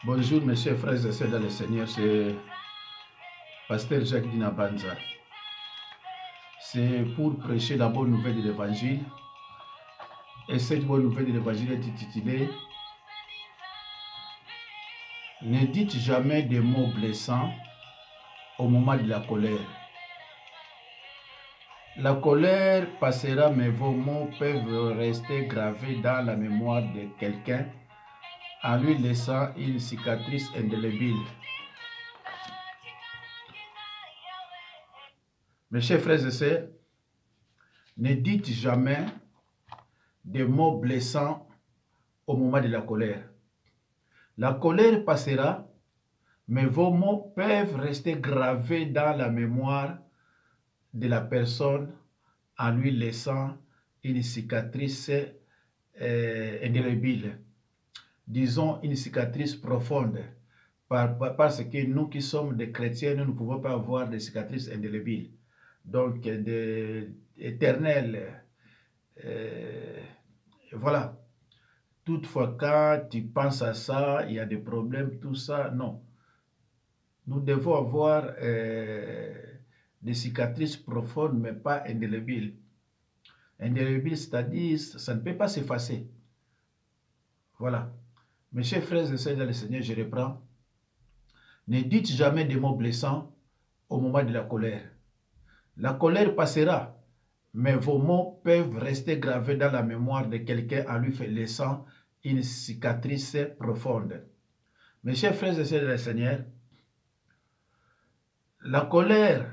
Bonjour mes chers frères et sœurs dans le Seigneur, c'est Pasteur Jacques Dinabanza. C'est pour prêcher la bonne nouvelle de l'Évangile. Et cette bonne nouvelle de l'Évangile est intitulée « Ne dites jamais des mots blessants au moment de la colère. La colère passera, mais vos mots peuvent rester gravés dans la mémoire de quelqu'un en lui laissant une cicatrice indélébile. » Mes chers frères et sœurs, ne dites jamais des mots blessants au moment de la colère. La colère passera, mais vos mots peuvent rester gravés dans la mémoire de la personne en lui laissant une cicatrice indélébile. Disons une cicatrice profonde. Parce que nous qui sommes des chrétiens, nous ne pouvons pas avoir des cicatrices indélébiles. Donc, éternelles. Voilà. Toutefois, quand tu penses à ça, il y a des problèmes, tout ça, non. Nous devons avoir des cicatrices profondes, mais pas indélébiles. Indélébiles, c'est-à-dire, ça ne peut pas s'effacer. Voilà. Mes chers frères et sœurs dans le Seigneur, je reprends. Ne dites jamais des mots blessants au moment de la colère. La colère passera, mais vos mots peuvent rester gravés dans la mémoire de quelqu'un en lui laissant une cicatrice profonde. Mes chers frères et sœurs dans le Seigneur, la colère,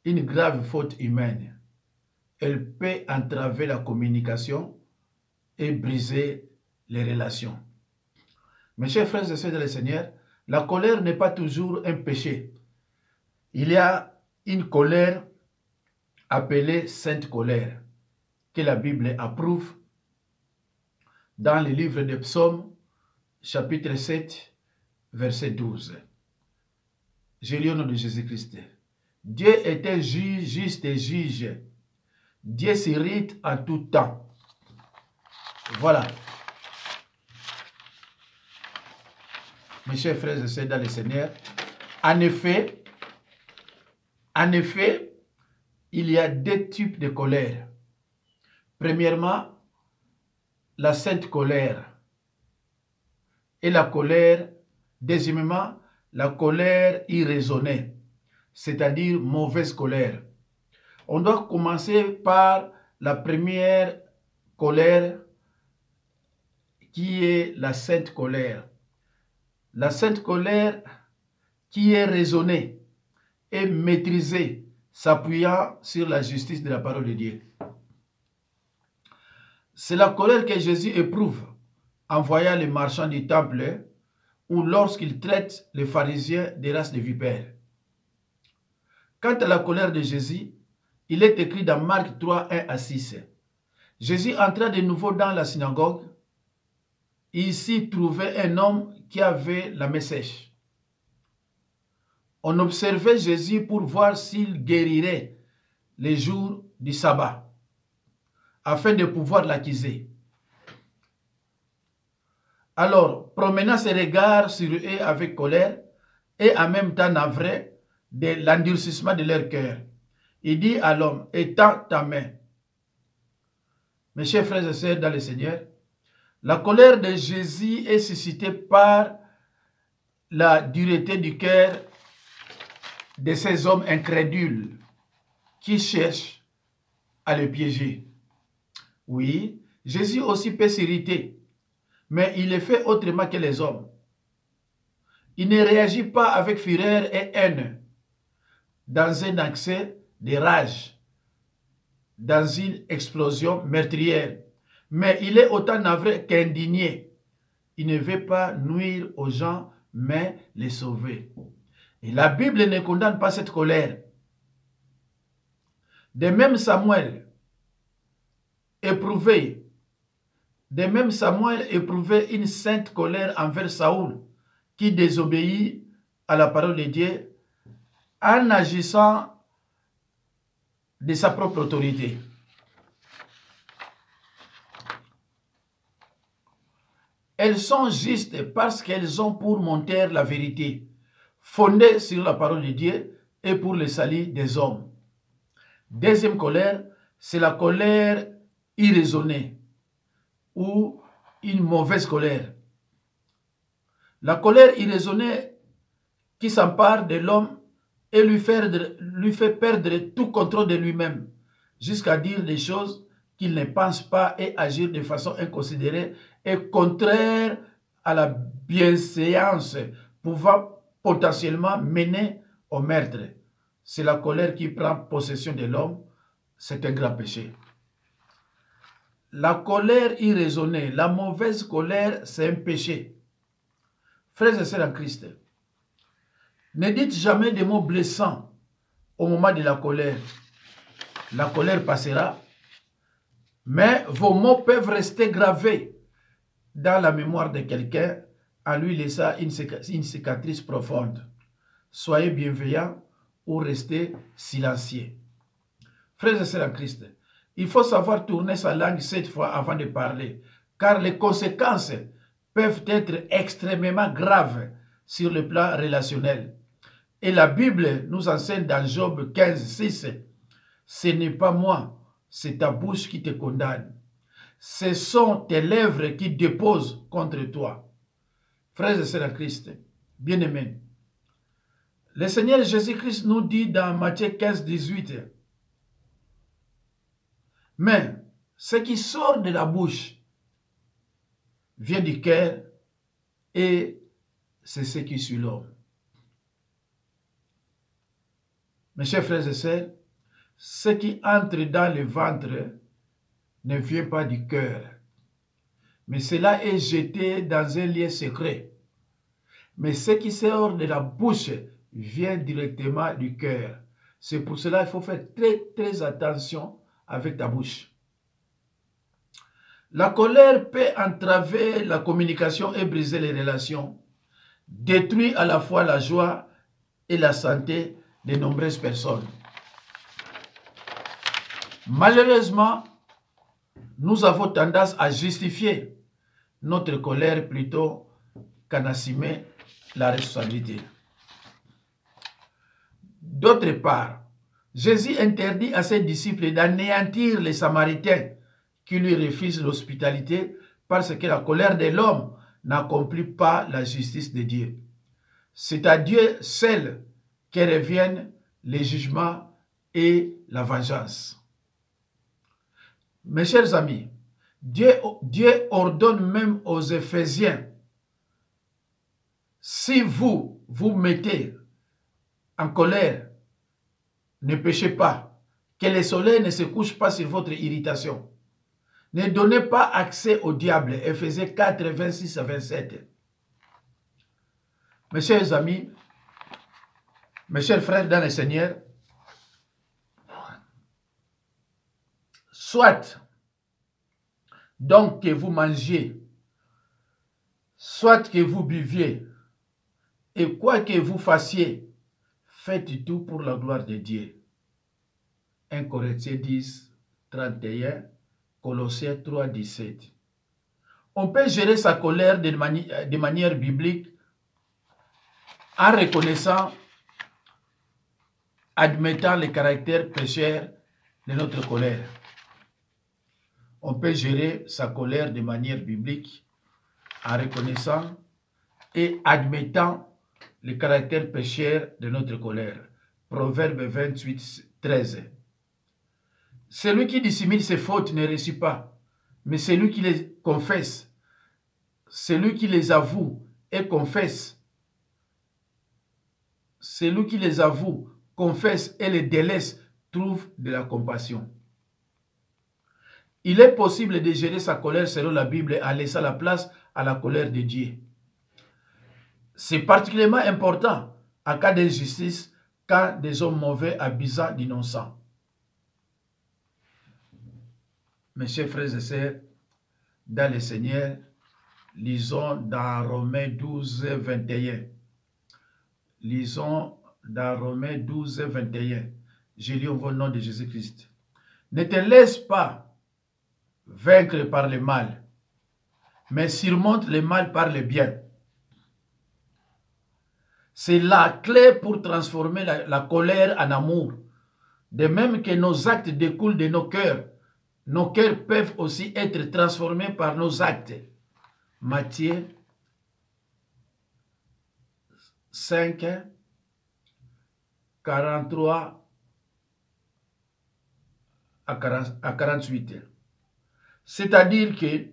une grave faute humaine, elle peut entraver la communication et briser les relations. Mes chers frères et sœurs dans le Seigneur, la colère n'est pas toujours un péché. Il y a une colère appelée sainte colère, que la Bible approuve dans le livre des Psaumes, chapitre 7, verset 12. Je lis au nom de Jésus-Christ. Dieu est un juge, juste et juge. Dieu s'irrite en tout temps. Voilà. Mes chers frères et sœurs dans le Seigneur, en effet, il y a deux types de colère. Premièrement, la sainte colère. Et la colère, deuxièmement, la colère irraisonnée, c'est-à-dire mauvaise colère. On doit commencer par la première colère qui est la sainte colère. La sainte colère qui est raisonnée et maîtrisée, s'appuyant sur la justice de la parole de Dieu. C'est la colère que Jésus éprouve en voyant les marchands du temple ou lorsqu'il traite les pharisiens des races de vipères. Quant à la colère de Jésus, il est écrit dans Marc 3, 1 à 6. Jésus entra de nouveau dans la synagogue. Il s'y trouvait un homme qui avait la main sèche. On observait Jésus pour voir s'il guérirait les jours du sabbat, afin de pouvoir l'accuser. Alors, promenant ses regards sur eux avec colère et en même temps navré de l'endurcissement de leur cœur, il dit à l'homme, étends ta main. Mes chers frères et sœurs dans le Seigneur, la colère de Jésus est suscitée par la dureté du cœur de ces hommes incrédules qui cherchent à le piéger. Oui, Jésus aussi peut s'irriter, mais il le fait autrement que les hommes. Il ne réagit pas avec fureur et haine, dans un accès de rage, dans une explosion meurtrière, mais il est autant navré qu'indigné. Il ne veut pas nuire aux gens, mais les sauver. Et la Bible ne condamne pas cette colère. De même Samuel éprouvait une sainte colère envers Saoul, qui désobéit à la parole de Dieu en agissant de sa propre autorité. Elles sont justes parce qu'elles ont pour monteur la vérité, fondée sur la parole de Dieu et pour le salut des hommes. Deuxième colère, c'est la colère irraisonnée ou une mauvaise colère. La colère irraisonnée qui s'empare de l'homme et lui fait perdre tout contrôle de lui-même, jusqu'à dire des choses qu'il ne pense pas et agir de façon inconsidérée et contraire à la bienséance, pouvant potentiellement mener au meurtre. C'est la colère qui prend possession de l'homme, c'est un grand péché. La colère irraisonnée, la mauvaise colère, c'est un péché. Frères et sœurs en Christ, ne dites jamais des mots blessants au moment de la colère. La colère passera, mais vos mots peuvent rester gravés dans la mémoire de quelqu'un en lui laissant une cicatrice profonde. Soyez bienveillants ou restez silencieux. Frères et sœurs en Christ, il faut savoir tourner sa langue 7 fois avant de parler, car les conséquences peuvent être extrêmement graves sur le plan relationnel. Et la Bible nous enseigne dans Job 15, 6, « Ce n'est pas moi, c'est ta bouche qui te condamne. Ce sont tes lèvres qui déposent contre toi. » Frères et sœurs en Christ, bien-aimés, le Seigneur Jésus-Christ nous dit dans Matthieu 15, 18, « Mais ce qui sort de la bouche vient du cœur et c'est ce qui suit l'homme. » Mes chers frères et sœurs, ce qui entre dans le ventre ne vient pas du cœur, mais cela est jeté dans un lieu secret. Mais ce qui sort de la bouche vient directement du cœur. C'est pour cela qu'il faut faire très attention avec ta bouche. La colère peut entraver la communication et briser les relations, détruire à la fois la joie et la santé de nombreuses personnes. Malheureusement, nous avons tendance à justifier notre colère plutôt qu'à assumer la responsabilité. D'autre part, Jésus interdit à ses disciples d'anéantir les Samaritains qui lui refusent l'hospitalité parce que la colère de l'homme n'accomplit pas la justice de Dieu. C'est à Dieu seul que reviennent les jugements et la vengeance. Mes chers amis, Dieu ordonne même aux Éphésiens, si vous vous mettez en colère, ne péchez pas, que le soleil ne se couche pas sur votre irritation. Ne donnez pas accès au diable. Éphésiens 4, 26 à 27. Mes chers amis, mes chers frères dans le Seigneur, soit donc que vous mangiez, soit que vous buviez, et quoi que vous fassiez, faites tout pour la gloire de Dieu. 1 Corinthiens 10, 31, Colossiens 3, 17. On peut gérer sa colère de manière biblique en reconnaissant, admettant le caractère pécheur de notre colère. On peut gérer sa colère de manière biblique en reconnaissant et admettant le caractère pécheur de notre colère. Proverbe 28, 13. Celui qui dissimule ses fautes ne réussit pas, mais celui qui les confesse, celui qui les avoue et confesse, celui qui les avoue, confesse et les délaisse, trouve de la compassion. Il est possible de gérer sa colère selon la Bible en laissant la place à la colère de Dieu. C'est particulièrement important en cas d'injustice quand des hommes mauvais abusent d'innocents. Mes chers frères et sœurs, dans le Seigneur, lisons dans Romains 12, 21. Lisons dans Romains 12, 21. Je lis au nom de Jésus-Christ. Ne te laisse pas vaincre par le mal, mais surmonte le mal par le bien. C'est la clé pour transformer la colère en amour. De même que nos actes découlent de nos cœurs peuvent aussi être transformés par nos actes. Matthieu 5, 43 à 48. C'est-à-dire que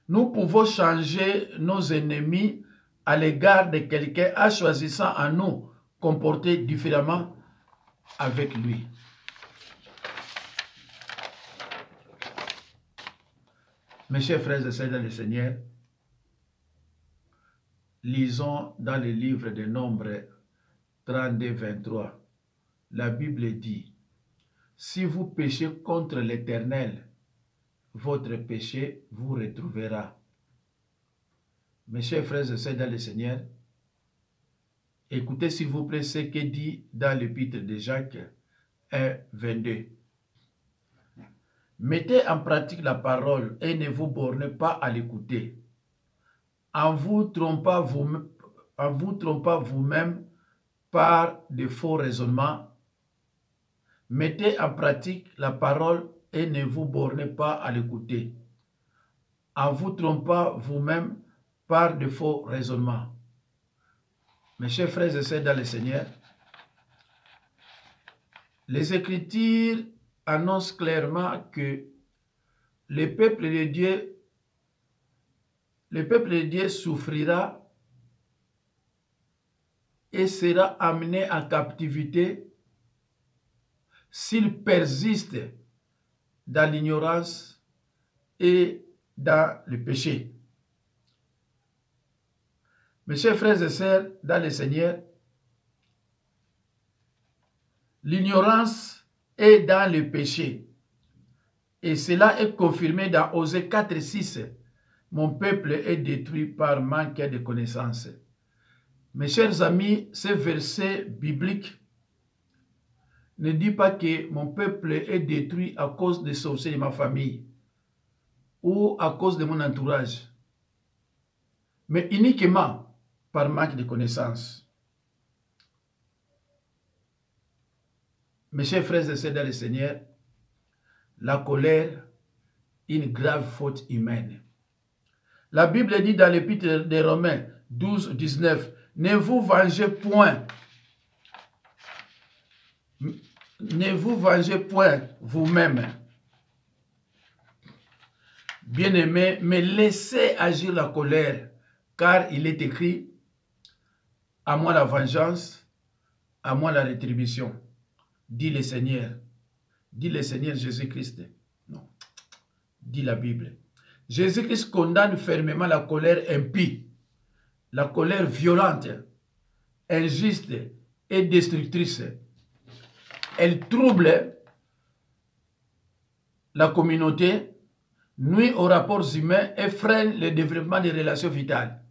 nous pouvons changer nos ennemis à l'égard de quelqu'un en choisissant à nous comporter différemment avec lui. Mes chers frères et sœurs dans le Seigneur, lisons dans le livre des Nombres 32, 23. La Bible dit, « Si vous péchez contre l'Éternel, votre péché vous retrouvera. » Mes chers frères et sœurs dans le Seigneur, écoutez s'il vous plaît ce que dit dans l'épître de Jacques 1, 22. Mettez en pratique la parole et ne vous bornez pas à l'écouter. En vous trompant vous-même par de faux raisonnements. Mettez en pratique la parole et ne vous bornez pas à l'écouter. En vous trompant vous-même par de faux raisonnements. Mes chers frères et sœurs dans le Seigneur, les Écritures annoncent clairement que le peuple de Dieu souffrira et sera amené en captivité s'il persiste dans l'ignorance et dans le péché. Mes chers frères et sœurs dans le Seigneur, l'ignorance est dans le péché. Et cela est confirmé dans Osée 4, 6. Mon peuple est détruit par manque de connaissances. Mes chers amis, ce verset biblique ne dit pas que mon peuple est détruit à cause des sorciers de ma famille ou à cause de mon entourage, mais uniquement par manque de connaissances. Mes chers frères et sœurs dans le Seigneur, la colère, une grave faute humaine. La Bible dit dans l'épître des Romains 12, 19, ne vous vengez point. Ne vous vengez point vous-même. Bien-aimés, mais laissez agir la colère, car il est écrit, à moi la vengeance, à moi la rétribution, dit le Seigneur. Dit le Seigneur Jésus-Christ. Non. Dit la Bible. Jésus-Christ condamne fermement la colère impie, la colère violente, injuste et destructrice. Elle trouble la communauté, nuit aux rapports humains et freine le développement des relations vitales.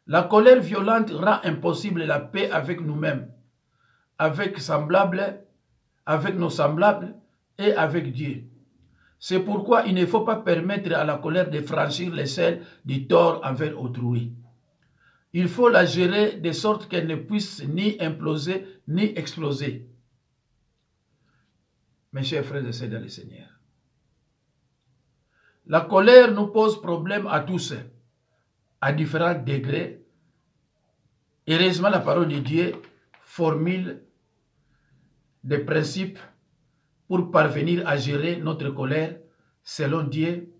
La colère violente rend impossible la paix avec nous-mêmes, avec nos semblables et avec Dieu. C'est pourquoi il ne faut pas permettre à la colère de franchir les seuils du tort envers autrui. Il faut la gérer de sorte qu'elle ne puisse ni imploser ni exploser. Mes chers frères et sœurs dans le Seigneur, la colère nous pose problème à tous, à différents degrés. Heureusement, la parole de Dieu formule des principes pour parvenir à gérer notre colère selon Dieu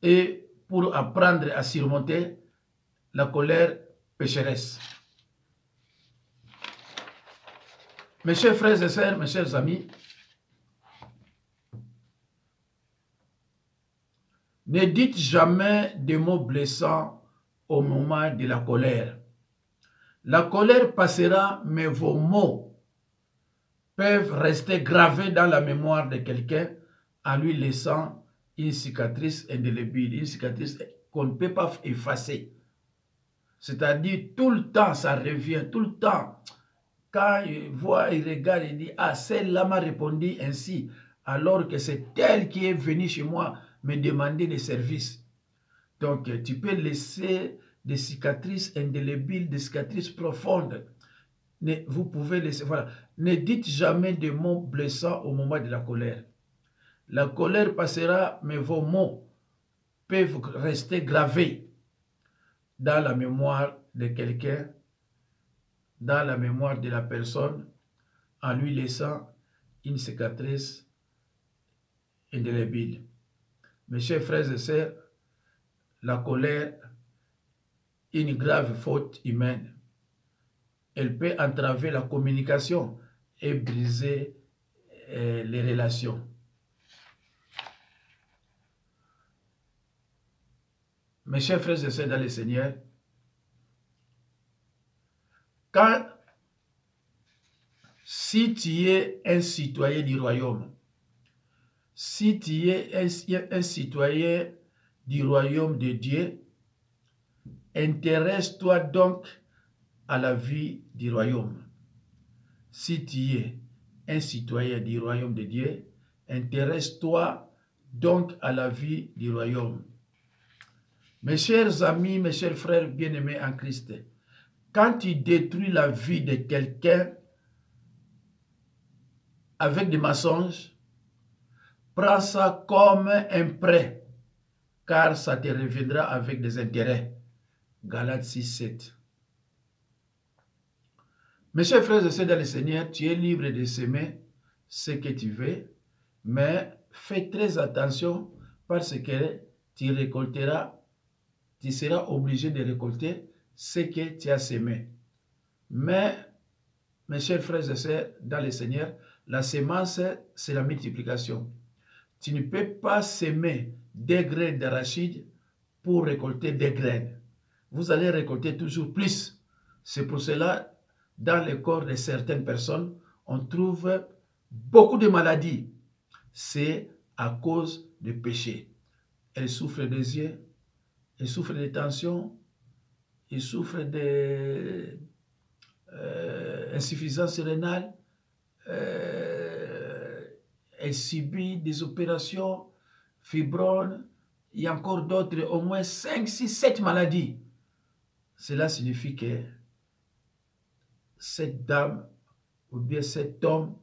et pour apprendre à surmonter la colère pécheresse. Mes chers frères et sœurs, mes chers amis, ne dites jamais des mots blessants au moment de la colère. La colère passera, mais vos mots peuvent rester gravés dans la mémoire de quelqu'un en lui laissant une cicatrice indélébile, une cicatrice qu'on ne peut pas effacer. C'est-à-dire, tout le temps, ça revient, tout le temps. Quand il voit, il regarde, il dit, ah, celle-là m'a répondu ainsi, alors que c'est elle qui est venue chez moi me demander des services. Donc, tu peux laisser des cicatrices indélébiles, des cicatrices profondes. Vous pouvez laisser, voilà. Ne dites jamais de mots blessants au moment de la colère. La colère passera, mais vos mots peuvent rester gravés dans la mémoire de quelqu'un, dans la mémoire de la personne, en lui laissant une cicatrice indélébile. Mes chers frères et sœurs, la colère est une grave faute humaine. Elle peut entraver la communication et briser les relations. Mes chers frères et sœurs dans le Seigneur, si tu es un citoyen du royaume, si tu es un citoyen du royaume de Dieu, intéresse-toi donc à la vie du royaume. Si tu es un citoyen du royaume de Dieu, intéresse-toi donc à la vie du royaume. Mes chers amis, mes chers frères bien-aimés en Christ, quand tu détruis la vie de quelqu'un avec des mensonges, prends ça comme un prêt, car ça te reviendra avec des intérêts. Galates 6, 7. Mes chers frères et sœurs dans le Seigneur, tu es libre de s'aimer ce que tu veux, mais fais très attention parce que tu récolteras, tu seras obligé de récolter ce que tu as semé. Mais, mes chers frères et sœurs dans le Seigneur, la semence, c'est la multiplication. Tu ne peux pas semer des graines d'arachide pour récolter des graines. Vous allez récolter toujours plus. C'est pour cela, dans le corps de certaines personnes, on trouve beaucoup de maladies. C'est à cause du péché. Elles souffrent des yeux, elles souffrent de tensions, elles souffrent d'insuffisance rénale, elles subissent des opérations, fibromes, il y a encore d'autres, au moins 5, 6, 7 maladies. Cela signifie que cette dame ou bien cet homme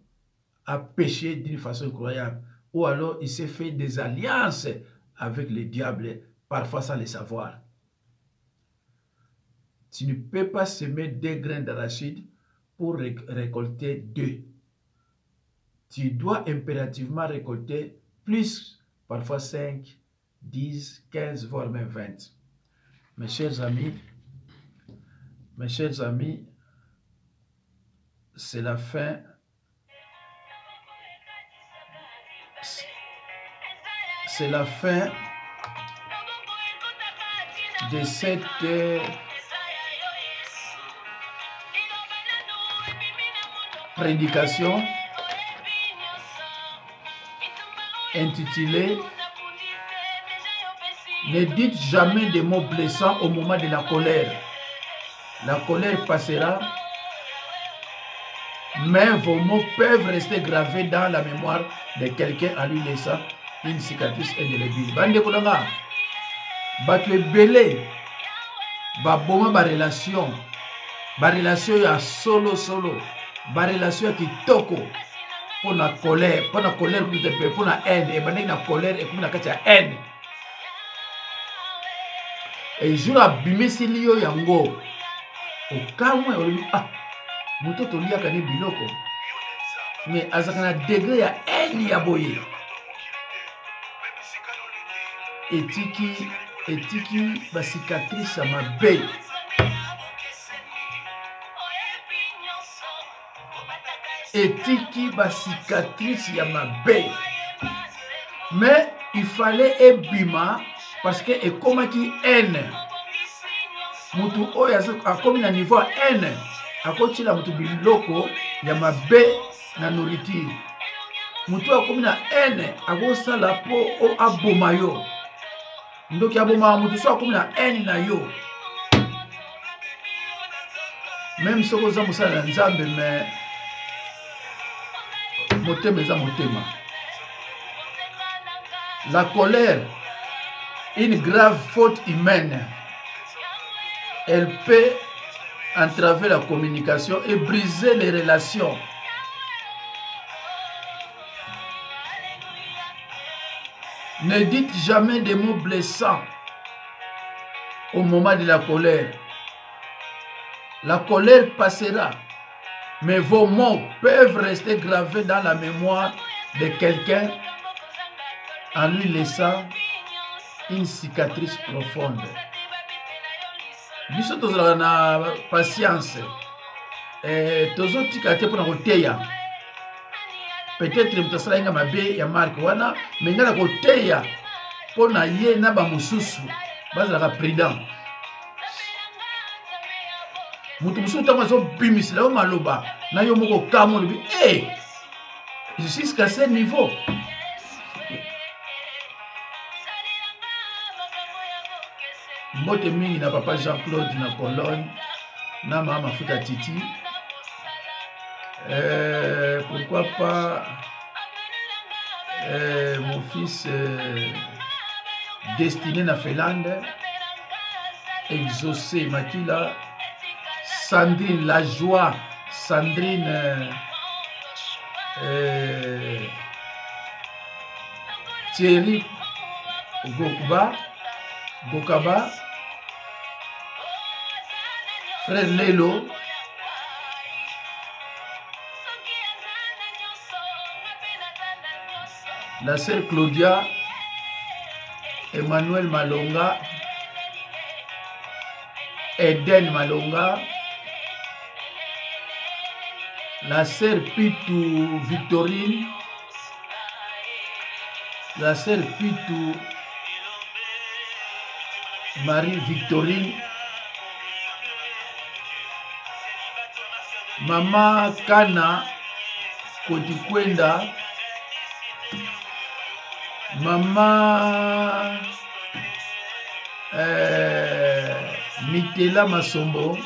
a péché d'une façon incroyable. Ou alors il s'est fait des alliances avec le diable, parfois sans le savoir. Tu ne peux pas semer 2 graines d'arachide pour récolter 2. Tu dois impérativement récolter plus, parfois 5, 10, 15, voire même 20. Mes chers amis, c'est la fin. C'est la fin de cette prédication intitulée « Ne dites jamais des mots blessants au moment de la colère. La colère passera, mais vos mots peuvent rester gravés dans la mémoire de quelqu'un en lui laissant une cicatrice indélébile. » Bande kolanga, bato ebele, baboma ba relation ya solo, ba relation ya kitoko, pour la colère, pour la haine, et bande na colère et pour la haine. Et jour abimisi liyo yango, okamwe olobi moto toliaka ni biloko, mais azaka na degré ya haine ya boye. Etiki ba cicatrice ya mabe. Etiki ba cicatrice ya mabe. Mais il fallait ebima parce que ekomaki haine. Mutu oyo akomi na niveau ya haine, akotila mutu biloko ya mabe na nourriture. Mutu akomi na haine, akosala po aboma yo. Ndoki aboma mutu so akomi na haine na yo. Même soko oza mosala na Nzambe, mais motema eza motema. La colère une grave faute humaine. Elle peut entraver la communication et briser les relations. Ne dites jamais des mots blessants au moment de la colère. La colère passera, mais vos mots peuvent rester gravés dans la mémoire de quelqu'un en lui laissant une cicatrice profonde. Biso tozala na patience. Tozotika te pona koteya. Peut-être mutasala inga mabe ya marque wana, mais ngala koteya pona ye na ba mususu bazala prudent. Mutu mususu tango zo bimisila o maloba na yo moko kamo bi jusqu'à ce niveau. Mbote mingi na papa Jean-Claude na Cologne, na mama Futa Titi. Pourquoi pas mon fils Destiné na Finlande, Exaucé Makila, Sandrine La Joie, Sandrine Thierry Gokaba, frère Lelo, la sœur Claudia, Emmanuel Malonga, Eden Malonga, la sœur Pitou Victorine, la sœur Pitou Marie Victorine, Mama Kana Kotikwenda, Mama Mitela Masombo,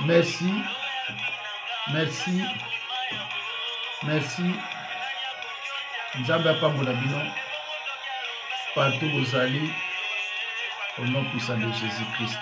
merci, merci, merci. Nzambe apambola bino partout vous allez au nom puissant de Jésus-Christ.